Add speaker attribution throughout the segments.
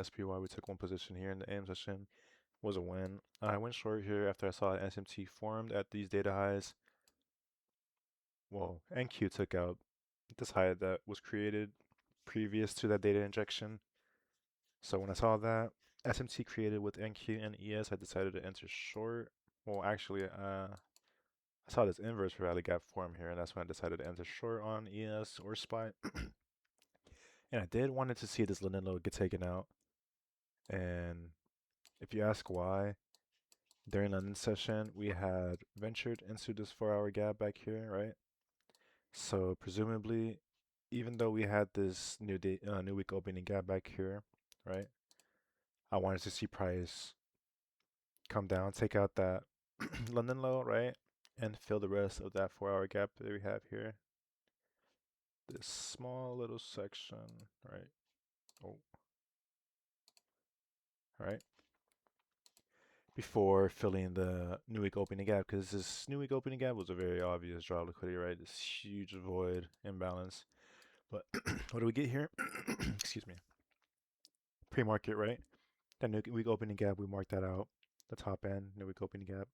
Speaker 1: SPY. We took one position here in the AM session. Was a win. I went short here after I saw an SMT formed at these data highs. Well, NQ took out this high that was created previous to that data injection. So when I saw that SMT created with NQ and ES, I decided to enter short. Well, actually, I saw this inverse rally gap form here, and that's when I decided to enter short on ES or SPY. And I did wanted to see this Linden low get taken out. And if you ask why, during London session, we had ventured into this 4-hour gap back here, right? So presumably, even though we had this new week opening gap back here, right? I wanted to see price come down, take out that London low, right? And fill the rest of that 4-hour gap that we have here. This small little section, right? Oh, right. Before filling the new week opening gap, because this new week opening gap was a very obvious draw liquidity, right? This huge void imbalance. But what do we get here? Excuse me. Pre-market, right? That new week opening gap, we marked that out. The top end, new week opening gap.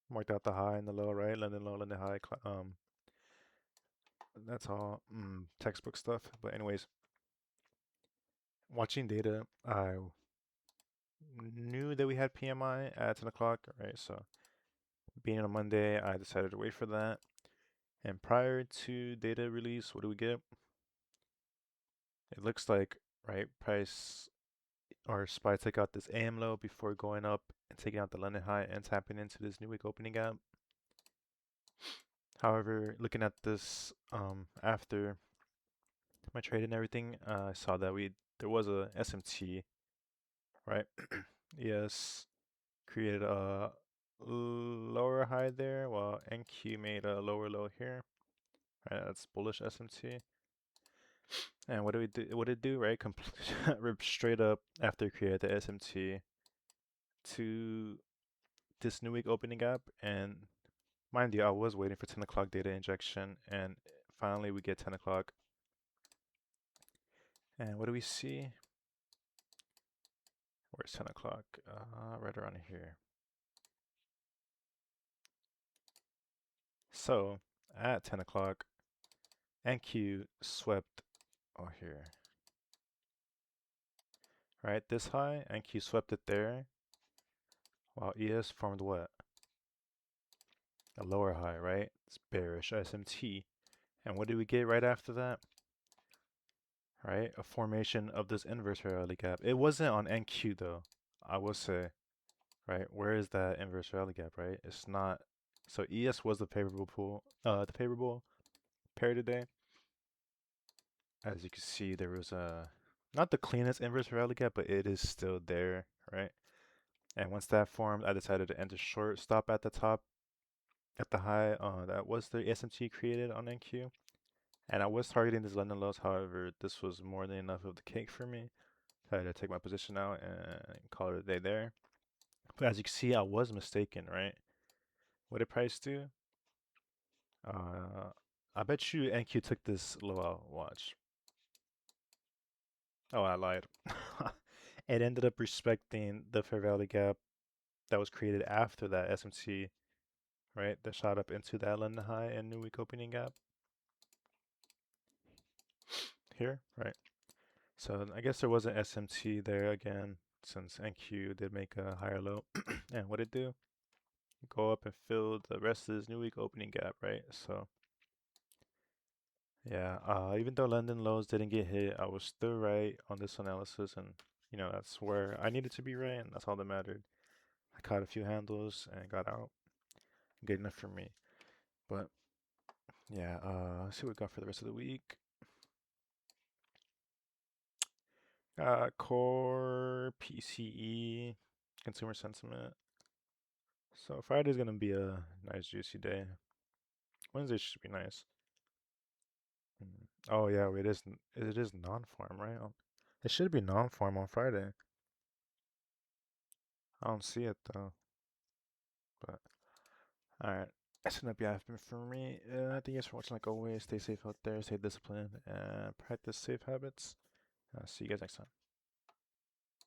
Speaker 1: Marked out the high and the low, right? London low, London high. That's all textbook stuff. But anyways, watching data, I knew that we had PMI at 10 o'clock, right? So being on a Monday, I decided to wait for that. And prior to data release, what do we get? It looks like, right, price or SPY took out this AM low before going up and taking out the London high and tapping into this new week opening gap. However, looking at this after my trade and everything, I saw that there was a SMT, right? ES created a lower high there, while NQ made a lower low here. Right, that's bullish SMT. And what do we do? What did it do? Right, rip straight up after it created the SMT to this new week opening gap. And mind you, I was waiting for 10 o'clock data injection, and finally we get 10 o'clock. And what do we see? Where's 10 o'clock? Right around here. So at 10 o'clock, NQ swept here. Right, this high, NQ swept it there, while ES formed what? A lower high, right? It's bearish SMT. And what do we get right after that? Right, a formation of this inverse rally gap. It wasn't on NQ though, I will say. Right, where is that inverse rally gap, right? It's not. So ES was the favorable pair today. As you can see, there was not the cleanest inverse rally gap, but it is still there, right? And once that formed, I decided to enter short, stop at the top, at the high. That was the SMT created on NQ. And I was targeting these London lows, however, this was more than enough of the cake for me. I had to take my position out and call it a day there. But as you can see, I was mistaken, right? What did price do? I bet you NQ took this low out. Watch. Oh, I lied. It ended up respecting the fair value gap that was created after that SMT, right? That shot up into that London high and new week opening gap here, right? So I guess there was an SMT there again, since NQ did make a higher low. And what did it do? Go up and fill the rest of this new week opening gap, right? So yeah, even though London lows didn't get hit, I was still right on this analysis, and that's where I needed to be right, and that's all that mattered. I caught a few handles and got out. Good enough for me. But yeah, let's see what we got for the rest of the week. Core, PCE, consumer sentiment. So Friday's gonna be a nice juicy day. Wednesday should be nice. Oh yeah, it is non-farm, right? It should be non-farm on Friday. I don't see it though. But alright. That's gonna be it for me. Thank you guys for watching like always. Stay safe out there, stay disciplined, and practice safe habits. See you guys next time.